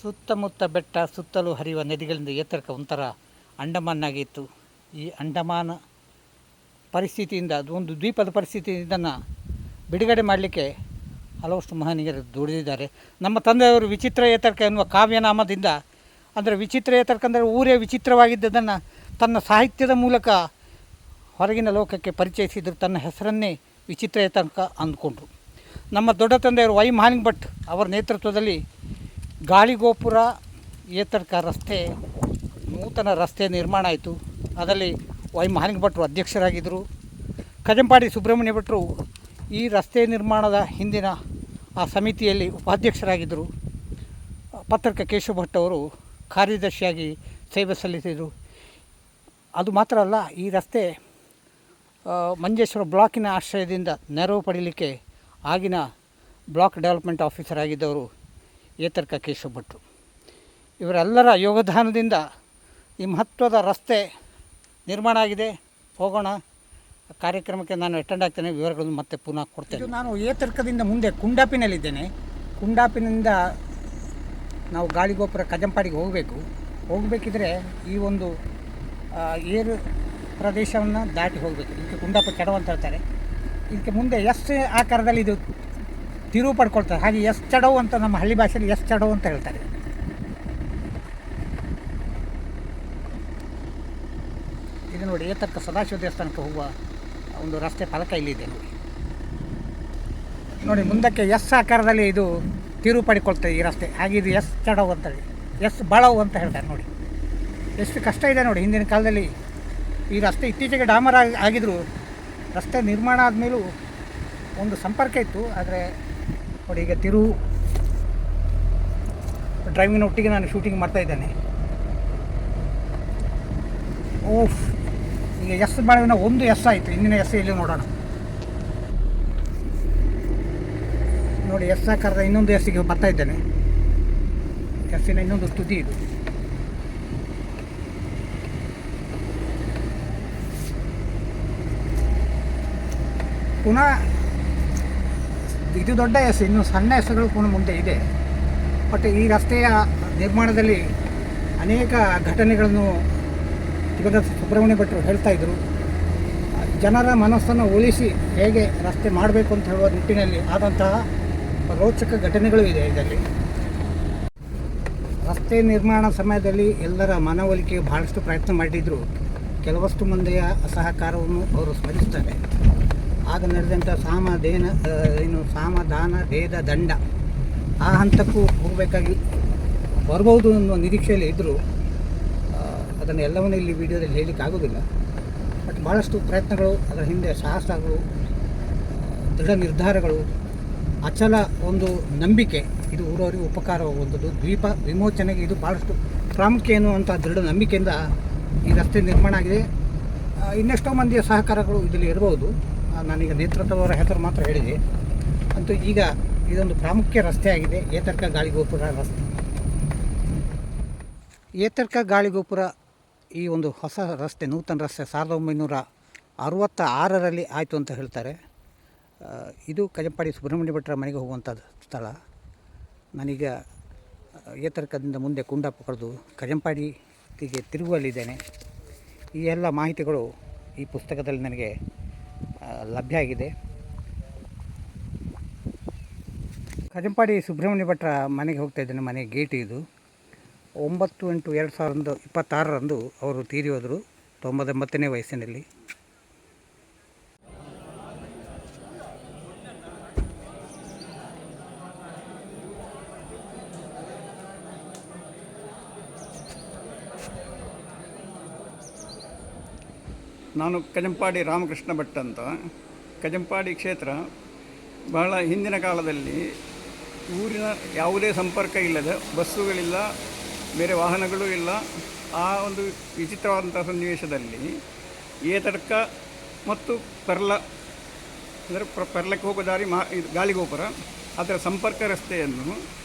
ಸುತ್ತಮುತ್ತ ಬೆಟ್ಟ, ಸುತ್ತಲೂ ಹರಿಯುವ ನದಿಗಳಿಂದ ಎತ್ತರಕ್ಕೆ ಒಂಥರ ಅಂಡಮಾನ್ನಾಗಿತ್ತು. ಈ ಅಂಡಮಾನ ಪರಿಸ್ಥಿತಿಯಿಂದ, ಒಂದು ದ್ವೀಪದ ಪರಿಸ್ಥಿತಿಯಿಂದ ಇದನ್ನು ಬಿಡುಗಡೆ ಮಾಡಲಿಕ್ಕೆ ಹಲವಷ್ಟು ಮಹನೀಯರು ದುಡಿದಿದ್ದಾರೆ. ನಮ್ಮ ತಂದೆಯವರು ವಿಚಿತ್ರ ಏತರ್ಕ ಎನ್ನುವ ಕಾವ್ಯನಾಮದಿಂದ, ಅಂದರೆ ವಿಚಿತ್ರ ಏತರ್ಕ ಅಂದರೆ ಊರೇ ವಿಚಿತ್ರವಾಗಿದ್ದದನ್ನು ತನ್ನ ಸಾಹಿತ್ಯದ ಮೂಲಕ ಹೊರಗಿನ ಲೋಕಕ್ಕೆ ಪರಿಚಯಿಸಿದರು. ತನ್ನ ಹೆಸರನ್ನೇ ವಿಚಿತ್ರ ಏತರ್ಕ ಅಂದ್ಕೊಂಡ್ರು. ನಮ್ಮ ದೊಡ್ಡ ತಂದೆಯವರು ವೈ ಮಹಾಲಿಂಗ ಭಟ್ ಅವರ ನೇತೃತ್ವದಲ್ಲಿ ಗಾಳಿಗೋಪುರ ಏತರ್ಕ ರಸ್ತೆ, ನೂತನ ರಸ್ತೆ ನಿರ್ಮಾಣ ಆಯಿತು. ಅದರಲ್ಲಿ ವೈ ಮಹಾಲಿಂಗ ಭಟ್ರು ಅಧ್ಯಕ್ಷರಾಗಿದ್ದರು. ಕಜಂಪಾಡಿ ಸುಬ್ರಹ್ಮಣ್ಯ ಭಟ್ರು ಈ ರಸ್ತೆ ನಿರ್ಮಾಣದ ಹಿಂದಿನ ಆ ಸಮಿತಿಯಲ್ಲಿ ಉಪಾಧ್ಯಕ್ಷರಾಗಿದ್ದರು. ಪತ್ರಕ ಕೇಶವ ಭಟ್ ಅವರು ಕಾರ್ಯದರ್ಶಿಯಾಗಿ ಸೇವೆ ಸಲ್ಲಿಸಿದರು. ಅದು ಮಾತ್ರ ಅಲ್ಲ, ಈ ರಸ್ತೆ ಮಂಜೇಶ್ವರ ಬ್ಲಾಕಿನ ಆಶ್ರಯದಿಂದ ನೆರವು ಪಡೀಲಿಕ್ಕೆ ಆಗಿನ ಬ್ಲಾಕ್ ಡೆವಲಪ್ಮೆಂಟ್ ಆಫೀಸರ್ ಆಗಿದ್ದವರು ಏತರ್ಕ ಕೇಶವ ಭಟ್ರು. ಇವರೆಲ್ಲರ ಯೋಗದಾನದಿಂದ ಈ ಮಹತ್ವದ ರಸ್ತೆ ನಿರ್ಮಾಣ ಆಗಿದೆ. ಹೋಗೋಣ ಕಾರ್ಯಕ್ರಮಕ್ಕೆ. ನಾನು ಅಟೆಂಡ್ ಆಗ್ತೇನೆ, ವಿವರಗಳನ್ನು ಮತ್ತೆ ಪುನಃ ಕೊಡ್ತೇನೆ. ನಾನು ಏತರ್ಕದಿಂದ ಮುಂದೆ ಕುಂಡಾಪಿನಲ್ಲಿದ್ದೇನೆ. ಕುಂಡಾಪಿನಿಂದ ನಾವು ಗಾಳಿಗೋಪುರ ಕಜಂಪಾಡಿಗೆ ಹೋಗಬೇಕಿದ್ರೆ ಈ ಒಂದು ಏರು ಪ್ರದೇಶವನ್ನು ದಾಟಿ ಹೋಗಬೇಕು. ಇದಕ್ಕೆ ಕುಂಡಾಪ ಚಡವು ಅಂತ ಹೇಳ್ತಾರೆ. ಇದಕ್ಕೆ ಮುಂದೆ ಎಸ್ ಆಕಾರದಲ್ಲಿ ಇದು ತಿರುವು ಪಡ್ಕೊಳ್ತಾರೆ. ಹಾಗೆ ಎಸ್ ಚಡವು ಅಂತ ನಮ್ಮ ಹಳ್ಳಿ ಭಾಷೆಯಲ್ಲಿ ಎಸ್ ಚಡವು ಅಂತ ಹೇಳ್ತಾರೆ. ಇದು ನೋಡಿ, ಏತರ್ಕ ಸದಾಶಿವ ದೇವಸ್ಥಾನಕ್ಕೆ ಹೋಗುವ ಒಂದು ರಸ್ತೆ ಫಲಕ ಇಲ್ಲಿದೆ ನೋಡಿ. ಮುಂದಕ್ಕೆ ಎಸ್ ಆಕಾರದಲ್ಲಿ ಇದು ತಿರುವು ಪಡ್ಕೊಳ್ತದೆ ಈ ರಸ್ತೆ. ಹಾಗೆ ಇದು ಎಸ್ ಚಡವು ಅಂತೇಳಿ, ಎಸ್ ಬಳವು ಅಂತ ಹೇಳ್ತಾರೆ. ನೋಡಿ ಎಷ್ಟು ಕಷ್ಟ ಇದೆ ನೋಡಿ. ಹಿಂದಿನ ಕಾಲದಲ್ಲಿ ಈ ರಸ್ತೆ ಇತ್ತೀಚೆಗೆ ಡಾಮರ್ ಆಗಿದ್ರು, ರಸ್ತೆ ನಿರ್ಮಾಣ ಆದಮೇಲೂ ಒಂದು ಸಂಪರ್ಕ ಇತ್ತು. ಆದರೆ ನೋಡಿ, ಈಗ ತಿರುವು ಡ್ರೈವಿಂಗ್ನ ಒಟ್ಟಿಗೆ ನಾನು ಶೂಟಿಂಗ್ ಮಾಡ್ತಾಯಿದ್ದೇನೆ. ಓಫ್, ಈಗ ಎಸ್ ಬಾಳಿನ ಒಂದು ಎಸ್ ಆಯಿತು. ಇಂದಿನ ಎಸ್ ಇಲ್ಲಿ ನೋಡೋಣ ನೋಡಿ. ಎಸ್ ಆಕಾರದ ಇನ್ನೊಂದು ಎಸ್ಸಿಗೆ ಬರ್ತಾ ಇದ್ದೇನೆ. ಎಸ್ಸಿನ ಇನ್ನೊಂದು ತುದಿ ಇದು. ಪುನಃ ಇದು ದೊಡ್ಡ ಎಸ್, ಇನ್ನು ಸಣ್ಣ ಎಸ್ಗಳು ಪುನಃ ಮುಂದೆ ಇದೆ. ಬಟ್ ಈ ರಸ್ತೆಯ ನಿರ್ಮಾಣದಲ್ಲಿ ಅನೇಕ ಘಟನೆಗಳನ್ನು ಇವಾಗ ಸುಬ್ರಹ್ಮಣ್ಯ ಭಟ್ರು ಹೇಳ್ತಾಯಿದ್ರು. ಜನರ ಮನಸ್ಸನ್ನು ಉಳಿಸಿ ಹೇಗೆ ರಸ್ತೆ ಮಾಡಬೇಕು ಅಂತ ಹೇಳುವ ನಿಟ್ಟಿನಲ್ಲಿ ಆದಂತಹ ರೋಚಕ ಘಟನೆಗಳು ಇದೆ ಇದರಲ್ಲಿ. ರಸ್ತೆ ನಿರ್ಮಾಣ ಸಮಯದಲ್ಲಿ ಎಲ್ಲರ ಮನವೊಲಿಕೆಗೆ ಬಹಳಷ್ಟು ಪ್ರಯತ್ನ ಮಾಡಿದ್ರು. ಕೆಲವಷ್ಟು ಮಂದಿಯ ಅಸಹಕಾರವನ್ನು ಅವರು ಸ್ಮರಿಸ್ತಾರೆ. ಆಗ ನಡೆದಂಥ ಸಾಮ ದಾನ ಭೇದ ದಂಡ ಆ ಹಂತಕ್ಕೂ ಹೋಗಬೇಕಾಗಿ ಬರ್ಬೋದು ಅನ್ನೋ ನಿರೀಕ್ಷೆಯಲ್ಲಿ ಇದ್ದರು. ಅದನ್ನು ಎಲ್ಲವನ್ನೂ ಇಲ್ಲಿ ವಿಡಿಯೋದಲ್ಲಿ ಹೇಳಲಿಕ್ಕೆ ಆಗೋದಿಲ್ಲ. ಬಟ್ ಭಾಳಷ್ಟು ಪ್ರಯತ್ನಗಳು, ಅದರ ಹಿಂದೆ ಸಾಹಸಗಳು, ದೃಢ ನಿರ್ಧಾರಗಳು, ಅಚಲ ಒಂದು ನಂಬಿಕೆ, ಇದು ಊರವರಿಗೆ ಉಪಕಾರವಾಗುವಂಥದ್ದು. ದ್ವೀಪ ವಿಮೋಚನೆಗೆ ಇದು ಭಾಳಷ್ಟು ಪ್ರಾಮುಖ್ಯ ಎನ್ನುವಂಥ ದೃಢ ನಂಬಿಕೆಯಿಂದ ಈ ರಸ್ತೆ ನಿರ್ಮಾಣ ಆಗಿದೆ. ಇನ್ನೆಷ್ಟೋ ಮಂದಿಯ ಸಹಕಾರಗಳು ಇದರಲ್ಲಿ ಇರಬಹುದು. ನಾನೀಗ ನೇತೃತ್ವದವರ ಹೆಸರು ಮಾತ್ರ ಹೇಳಿದೆ. ಅಂತೂ ಈಗ ಇದೊಂದು ಪ್ರಾಮುಖ್ಯ ರಸ್ತೆ ಆಗಿದೆ, ಏತರ್ಕ ಗಾಳಿಗೋಪುರ ರಸ್ತೆ. ಏತರ್ಕ ಗಾಳಿಗೋಪುರ ಈ ಒಂದು ಹೊಸ ರಸ್ತೆ, ನೂತನ ರಸ್ತೆ 1966ರಲ್ಲಿ ಆಯಿತು ಅಂತ ಹೇಳ್ತಾರೆ. ಇದು ಕಜಂಪಾಡಿ ಸುಬ್ರಹ್ಮಣ್ಯ ಭಟ್ರ ಮನೆಗೆ ಹೋಗುವಂಥ ಸ್ಥಳ. ನಾನೀಗ ಏತರ್ಕದಿಂದ ಮುಂದೆ ಕುಂಡಾಪ ಪಡೆದು ಕಜಂಪಾಡಿಗೆ ತಿರುಗುವಲ್ಲಿದ್ದೇನೆ. ಈ ಎಲ್ಲ ಮಾಹಿತಿಗಳು ಈ ಪುಸ್ತಕದಲ್ಲಿ ನನಗೆ ಲಭ್ಯ ಆಗಿದೆ. ಕಜಂಪಾಡಿ ಸುಬ್ರಹ್ಮಣ್ಯ ಭಟ್ರ ಮನೆಗೆ ಹೋಗ್ತಾ ಇದ್ದೇನೆ. ಮನೆ ಗೇಟ್ ಇದು. 9/8/2026ರಂದು ಅವರು ತೀರಿ ಹೋದರು, 99ನೇ ವಯಸ್ಸಿನಲ್ಲಿ. ನಾನು ಕಜಂಪಾಡಿ ರಾಮಕೃಷ್ಣ ಭಟ್ ಅಂತ. ಕಜಂಪಾಡಿ ಕ್ಷೇತ್ರ ಬಹಳ ಹಿಂದಿನ ಕಾಲದಲ್ಲಿ ಊರಿನ ಯಾವುದೇ ಸಂಪರ್ಕ ಇಲ್ಲದೆ, ಬಸ್ಸುಗಳಿಲ್ಲ, ಬೇರೆ ವಾಹನಗಳು ಇಲ್ಲ. ಆ ಒಂದು ವಿಚಿತ್ರವಾದಂಥ ಸನ್ನಿವೇಶದಲ್ಲಿ ಏತರ್ಕ ಮತ್ತು ಪೆರ್ಲ, ಅಂದರೆ ಪೆರ್ಲಕ್ಕೆ ಹೋಗೋ ದಾರಿ ಗಾಳಿಗೋಪುರ, ಅದರ ಸಂಪರ್ಕ ರಸ್ತೆಯನ್ನು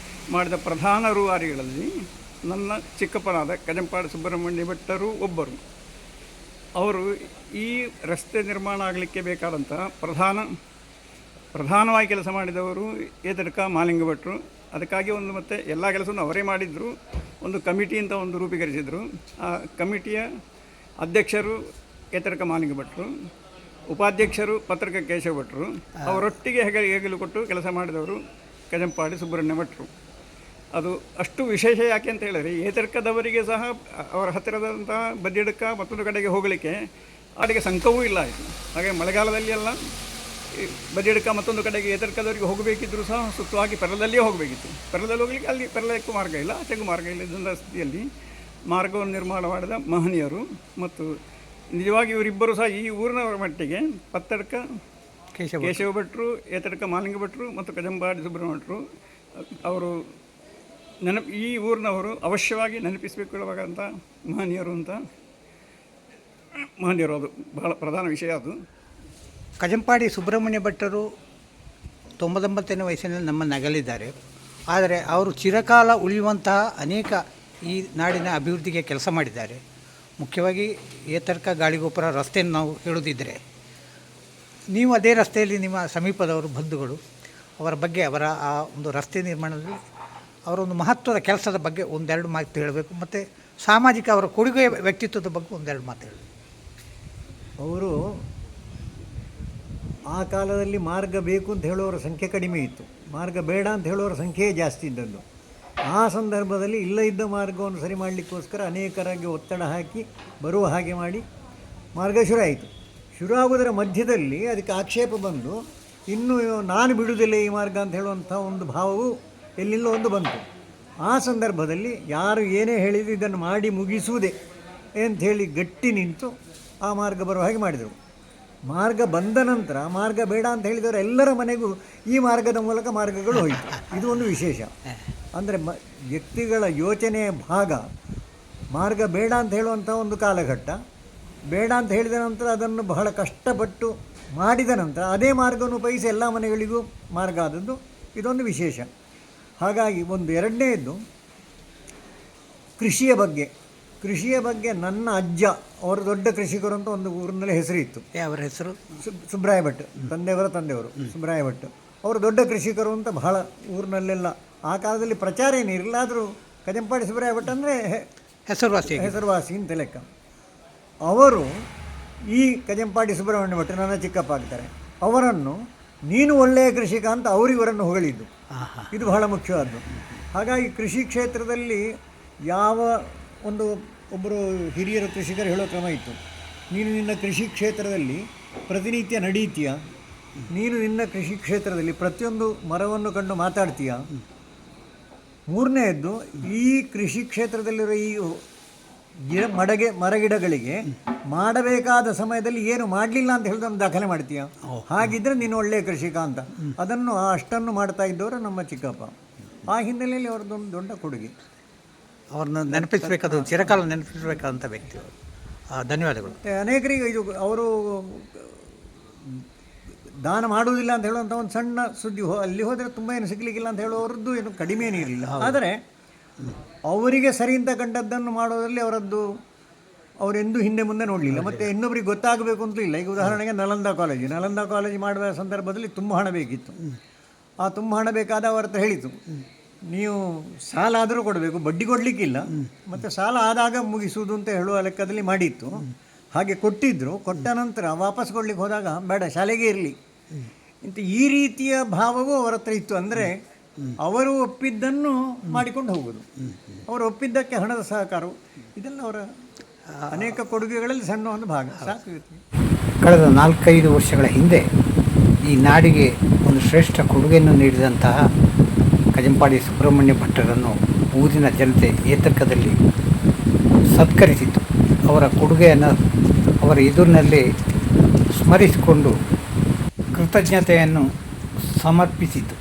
ಮಾಡಿದ ಪ್ರಧಾನ ರೂವಾರಿಗಳಲ್ಲಿ ನನ್ನ ಚಿಕ್ಕಪ್ಪನಾದ ಕಜಂಪಾಡಿ ಸುಬ್ರಹ್ಮಣ್ಯ ಭಟ್ಟರು ಒಬ್ಬರು. ಅವರು ಈ ರಸ್ತೆ ನಿರ್ಮಾಣ ಆಗಲಿಕ್ಕೆ ಬೇಕಾದಂಥ ಪ್ರಧಾನವಾಗಿ ಕೆಲಸ ಮಾಡಿದವರು ಏತರ್ಕ ಮಹಾಲಿಂಗ ಭಟ್ರು. ಅದಕ್ಕಾಗಿ ಒಂದು ಮತ್ತೆ ಎಲ್ಲ ಕೆಲಸವನ್ನು ಅವರೇ ಮಾಡಿದರು. ಒಂದು ಕಮಿಟಿ ಅಂತ ಒಂದು ರೂಪೀಕರಿಸಿದರು. ಆ ಕಮಿಟಿಯ ಅಧ್ಯಕ್ಷರು ಏತರ್ಕ ಮಾಲಿಂಗ ಭಟ್ರು, ಉಪಾಧ್ಯಕ್ಷರು ಪತ್ರಕ ಕೇಶವ ಭಟ್ರು, ಅವರೊಟ್ಟಿಗೆ ಹೆಗಲು ಕೊಟ್ಟು ಕೆಲಸ ಮಾಡಿದವರು ಕಜಂಪಾಡಿ ಸುಬ್ರಹ್ಮಣ್ಯ ಭಟ್ರು. ಅದು ಅಷ್ಟು ವಿಶೇಷ ಯಾಕೆ ಅಂತ ಹೇಳಿದರೆ, ಏತರ್ಕದವರಿಗೆ ಸಹ ಅವರ ಹತ್ತಿರದಂತಹ ಬದಿಯಡ್ಕ ಮತ್ತೊಂದು ಕಡೆಗೆ ಹೋಗಲಿಕ್ಕೆ ಅಡಿಗೆ ಸಂಕವೂ ಇಲ್ಲ ಆಯಿತು. ಹಾಗೆ ಮಳೆಗಾಲದಲ್ಲಿ ಎಲ್ಲ ಬದಿಯಡ್ಕ ಮತ್ತೊಂದು ಕಡೆಗೆ ಏತರ್ಕದವರಿಗೆ ಹೋಗಬೇಕಿದ್ದರೂ ಸಹ ಸುತ್ತವಾಗಿ ಪೆರಲದಲ್ಲಿಯೇ ಹೋಗಬೇಕಿತ್ತು. ಪೆರಲದಲ್ಲಿ ಹೋಗಲಿಕ್ಕೆ ಅಲ್ಲಿ ಪೆರಲಕ್ಕೂ ಮಾರ್ಗ ಇಲ್ಲ, ಆಚೆಗೂ ಮಾರ್ಗ ಇಲ್ಲ. ಇದೊಂದು ಸ್ಥಿತಿಯಲ್ಲಿ ಮಾರ್ಗವನ್ನು ನಿರ್ಮಾಣ ಮಾಡಿದ ಮಹನೀಯರು. ಮತ್ತು ನಿಜವಾಗಿ ಇವರಿಬ್ಬರು ಸಹ ಈ ಊರಿನವರ ಮಟ್ಟಿಗೆ ಪತ್ತಡ್ಕ ಕೇಶವ ಭಟ್ರು, ಏತರ್ಕ ಮಾಲಿಂಗ ಭಟ್ರು ಮತ್ತು ಕಜಂಪಾಡಿ ಸುಬ್ರಹ್ಮಣ್ಯ ಭಟ್ರು ಅವರು ಈ ಊರಿನವರು ಅವಶ್ಯವಾಗಿ ನೆನಪಿಸಬೇಕಂತ ಮಹನೀಯರು ಅದು ಬಹಳ ಪ್ರಧಾನ ವಿಷಯ. ಅದು ಕಜಂಪಾಡಿ ಸುಬ್ರಹ್ಮಣ್ಯ ಭಟ್ಟರು 99ನೇ ವಯಸ್ಸಿನಲ್ಲಿ ನಮ್ಮನ್ನು ಅಗಲಿದ್ದಾರೆ. ಆದರೆ ಅವರು ಚಿರಕಾಲ ಉಳಿಯುವಂತಹ ಅನೇಕ ಈ ನಾಡಿನ ಅಭಿವೃದ್ಧಿಗೆ ಕೆಲಸ ಮಾಡಿದ್ದಾರೆ. ಮುಖ್ಯವಾಗಿ ಏತರ್ಕ ಗಾಳಿಗೋಪುರ ರಸ್ತೆಯನ್ನು ನಾವು ಹೇಳುವುದಿದ್ದರೆ, ನೀವು ಅದೇ ರಸ್ತೆಯಲ್ಲಿ ನಿಮ್ಮ ಸಮೀಪದವರು ಬಂಧುಗಳು, ಅವರ ಬಗ್ಗೆ ಅವರ ಆ ಒಂದು ರಸ್ತೆ ನಿರ್ಮಾಣದಲ್ಲಿ ಅವರ ಒಂದು ಮಹತ್ವದ ಕೆಲಸದ ಬಗ್ಗೆ ಒಂದೆರಡು ಮಾತು ಹೇಳಬೇಕು. ಮತ್ತು ಸಾಮಾಜಿಕ ಅವರ ಕೊಡುಗೆ ವ್ಯಕ್ತಿತ್ವದ ಬಗ್ಗೆ ಒಂದೆರಡು ಮಾತು ಹೇಳಬೇಕು. ಅವರು ಆ ಕಾಲದಲ್ಲಿ ಮಾರ್ಗ ಬೇಕು ಅಂತ ಹೇಳೋರ ಸಂಖ್ಯೆ ಕಡಿಮೆ ಇತ್ತು, ಮಾರ್ಗ ಬೇಡ ಅಂತ ಹೇಳೋರ ಸಂಖ್ಯೆ ಜಾಸ್ತಿ ಇದ್ದದ್ದು. ಆ ಸಂದರ್ಭದಲ್ಲಿ ಇಲ್ಲ ಇದ್ದ ಮಾರ್ಗವನ್ನು ಸರಿ ಮಾಡಲಿಕ್ಕೋಸ್ಕರ ಅನೇಕರಾಗಿ ಒತ್ತಡ ಹಾಕಿ ಬರುವ ಹಾಗೆ ಮಾಡಿ ಮಾರ್ಗ ಶುರು ಆಯಿತು. ಶುರು ಆಗೋದರ ಮಧ್ಯದಲ್ಲಿ ಅದಕ್ಕೆ ಆಕ್ಷೇಪ ಬಂದು ಇನ್ನು ನಾನು ಬಿಡುವುದಿಲ್ಲ ಈ ಮಾರ್ಗ ಅಂತ ಹೇಳುವಂಥ ಒಂದು ಭಾವವು ಎಲ್ಲಿಂದ ಒಂದು ಬಂತು. ಆ ಸಂದರ್ಭದಲ್ಲಿ ಯಾರು ಏನೇ ಹೇಳಿದ್ರು ಇದನ್ನು ಮಾಡಿ ಮುಗಿಸುವುದೇ ಅಂಥೇಳಿ ಗಟ್ಟಿ ನಿಂತು ಆ ಮಾರ್ಗ ಬರುವ ಹಾಗೆ ಮಾಡಿದರು. ಮಾರ್ಗ ಬಂದ ನಂತರ ಮಾರ್ಗ ಬೇಡ ಅಂತ ಹೇಳಿದವರು ಎಲ್ಲರ ಮನೆಗೂ ಈ ಮಾರ್ಗದ ಮೂಲಕ ಮಾರ್ಗಗಳು ಹೋಯಿತು. ಇದು ಒಂದು ವಿಶೇಷ. ಅಂದರೆ ವ್ಯಕ್ತಿಗಳ ಯೋಚನೆಯ ಭಾಗ ಮಾರ್ಗ ಬೇಡ ಅಂತ ಹೇಳುವಂಥ ಒಂದು ಕಾಲಘಟ್ಟ, ಬೇಡ ಅಂತ ಹೇಳಿದ ನಂತರ ಅದನ್ನು ಬಹಳ ಕಷ್ಟಪಟ್ಟು ಮಾಡಿದ ನಂತರ ಅದೇ ಮಾರ್ಗವನ್ನು ಉಪಯೋಗಿಸಿ ಎಲ್ಲ ಮನೆಗಳಿಗೂ ಮಾರ್ಗ ಆದದ್ದು ಇದೊಂದು ವಿಶೇಷ. ಹಾಗಾಗಿ ಒಂದು ಎರಡನೇದು ಕೃಷಿಯ ಬಗ್ಗೆ ನನ್ನ ಅಜ್ಜ ಅವರು ದೊಡ್ಡ ಕೃಷಿಕರು ಅಂತ ಒಂದು ಊರಿನಲ್ಲಿ ಹೆಸರಿತ್ತು. ಅವರ ಹೆಸರು ಸುಬ್ರಾಯ ಭಟ್, ತಂದೆಯವರು ಸುಬ್ರಾಯ ಭಟ್. ಅವರು ದೊಡ್ಡ ಕೃಷಿಕರು ಅಂತ ಬಹಳ ಊರಿನಲ್ಲೆಲ್ಲ. ಆ ಕಾಲದಲ್ಲಿ ಪ್ರಚಾರ ಏನಿರಲಿಲ್ಲ, ಆದರೂ ಕಜಂಪಾಡಿ ಸುಬ್ರಾಯ ಭಟ್ ಅಂದರೆ ಹೆಸರುವಾಸಿ ಅಂತ ಲೆಕ್ಕ. ಅವರು ಈ ಕಜಂಪಾಡಿ ಸುಬ್ರಹ್ಮಣ್ಯ ಭಟ್ ನನ್ನ ಚಿಕ್ಕಪ್ಪ ಆಗ್ತಾರೆ, ಅವರನ್ನು ನೀನು ಒಳ್ಳೆಯ ಕೃಷಿಕ ಅಂತ ಅವರಿವರನ್ನು ಹೊಗಳಿದ್ದು. ಇದು ಬಹಳ ಮುಖ್ಯವಾದ್ದು. ಹಾಗಾಗಿ ಕೃಷಿ ಕ್ಷೇತ್ರದಲ್ಲಿ ಯಾವ ಒಬ್ಬರು ಹಿರಿಯರು ಕೃಷಿಕರು ಹೇಳೋ ಕ್ರಮ ಇತ್ತು, ನೀನು ನಿನ್ನ ಕೃಷಿ ಕ್ಷೇತ್ರದಲ್ಲಿ ಪ್ರತಿನಿತ್ಯ ನಡೀತೀಯ, ನೀನು ನಿನ್ನ ಕೃಷಿ ಕ್ಷೇತ್ರದಲ್ಲಿ ಪ್ರತಿಯೊಂದು ಮರವನ್ನು ಕಂಡು ಮಾತಾಡ್ತೀಯ. ಮೂರನೆಯದ್ದು, ಈ ಕೃಷಿ ಕ್ಷೇತ್ರದಲ್ಲಿರೋ ಈ ಮರಗಿಡಗಳಿಗೆ ಮಾಡಬೇಕಾದ ಸಮಯದಲ್ಲಿ ಏನು ಮಾಡಲಿಲ್ಲ ಅಂತ ಹೇಳಿದನ್ನು ದಾಖಲೆ ಮಾಡ್ತೀಯ. ಹಾಗಿದ್ರೆ ನೀನು ಒಳ್ಳೆಯ ಕೃಷಿಕ ಅಂತ. ಅದನ್ನು ಅಷ್ಟನ್ನು ಮಾಡ್ತಾ ಇದ್ದವರು ನಮ್ಮ ಚಿಕ್ಕಪ್ಪ. ಆ ಹಿನ್ನೆಲೆಯಲ್ಲಿ ಅವ್ರದ್ದೊಂದು ದೊಡ್ಡ ಕೊಡುಗೆ. ಅವ್ರನ್ನ ನೆನಪಿಸಬೇಕಾದ ಚಿರಕಾಲ ನೆನಪಿಸಬೇಕಾದಂಥ ವ್ಯಕ್ತಿ. ಧನ್ಯವಾದಗಳು. ಅನೇಕರಿಗೆ ಇದು ಅವರು ದಾನ ಮಾಡುವುದಿಲ್ಲ ಅಂತ ಹೇಳುವಂಥ ಒಂದು ಸಣ್ಣ ಸುದ್ದಿ, ಅಲ್ಲಿ ಹೋದರೆ ತುಂಬ ಏನು ಸಿಗಲಿಕ್ಕಿಲ್ಲ ಅಂತ ಹೇಳುವವರದ್ದು ಏನು ಕಡಿಮೆ ಏನಿರಲಿಲ್ಲ. ಆದರೆ ಅವರಿಗೆ ಸರಿ ಅಂತ ಕಂಡದ್ದನ್ನು ಮಾಡೋದರಲ್ಲಿ ಅವರೆಂದೂ ಹಿಂದೆ ಮುಂದೆ ನೋಡಲಿಲ್ಲ. ಮತ್ತು ಇನ್ನೊಬ್ಬರಿಗೆ ಗೊತ್ತಾಗಬೇಕು ಅಂತೂ ಇಲ್ಲ. ಈಗ ಉದಾಹರಣೆಗೆ ನಲಂದಾ ಕಾಲೇಜ್ ಮಾಡುವ ಸಂದರ್ಭದಲ್ಲಿ ತುಂಬ ಹಣ ಬೇಕಿತ್ತು. ಆ ತುಂಬ ಹಣ ಬೇಕಾದ ಅವರ ಹತ್ರ ಹೇಳಿತು, ನೀವು ಸಾಲ ಆದರೂ ಕೊಡಬೇಕು, ಬಡ್ಡಿ ಕೊಡಲಿಕ್ಕಿಲ್ಲ, ಮತ್ತು ಸಾಲ ಆದಾಗ ಮುಗಿಸುವುದು ಅಂತ ಹೇಳುವ ಲೆಕ್ಕದಲ್ಲಿ ಮಾಡಿತ್ತು. ಹಾಗೆ ಕೊಟ್ಟಿದ್ದರು. ಕೊಟ್ಟ ನಂತರ ವಾಪಸ್ ಕೊಡ್ಲಿಕ್ಕೆ ಹೋದಾಗ ಬೇಡ, ಶಾಲೆಗೆ ಇರಲಿ ಇಂಥ ಈ ರೀತಿಯ ಭಾವವೂ ಅವರ ಹತ್ರ ಇತ್ತು. ಅಂದರೆ ಅವರು ಒಪ್ಪಿದ್ದನ್ನು ಮಾಡಿಕೊಂಡು ಹೋಗೋದು, ಅವರು ಒಪ್ಪಿದ್ದಕ್ಕೆ ಹಣದ ಸಹಕಾರವು, ಇದೆಲ್ಲ ಅವರ ಅನೇಕ ಕೊಡುಗೆಗಳಲ್ಲಿ ಸಣ್ಣ ಒಂದು ಭಾಗ. ಸಾಕು. ಕಳೆದ 4-5 ವರ್ಷಗಳ ಹಿಂದೆ ಈ ನಾಡಿಗೆ ಒಂದು ಶ್ರೇಷ್ಠ ಕೊಡುಗೆಯನ್ನು ನೀಡಿದಂತಹ ಕಜಂಪಾಡಿ ಸುಬ್ರಹ್ಮಣ್ಯ ಭಟ್ಟರನ್ನು ಊರಿನ ಜನತೆ ಏತರ್ಕದಲ್ಲಿ ಸತ್ಕರಿಸಿತು. ಅವರ ಕೊಡುಗೆಯನ್ನು ಅವರ ಎದುರಿನಲ್ಲಿ ಸ್ಮರಿಸಿಕೊಂಡು ಕೃತಜ್ಞತೆಯನ್ನು ಸಮರ್ಪಿಸಿತು.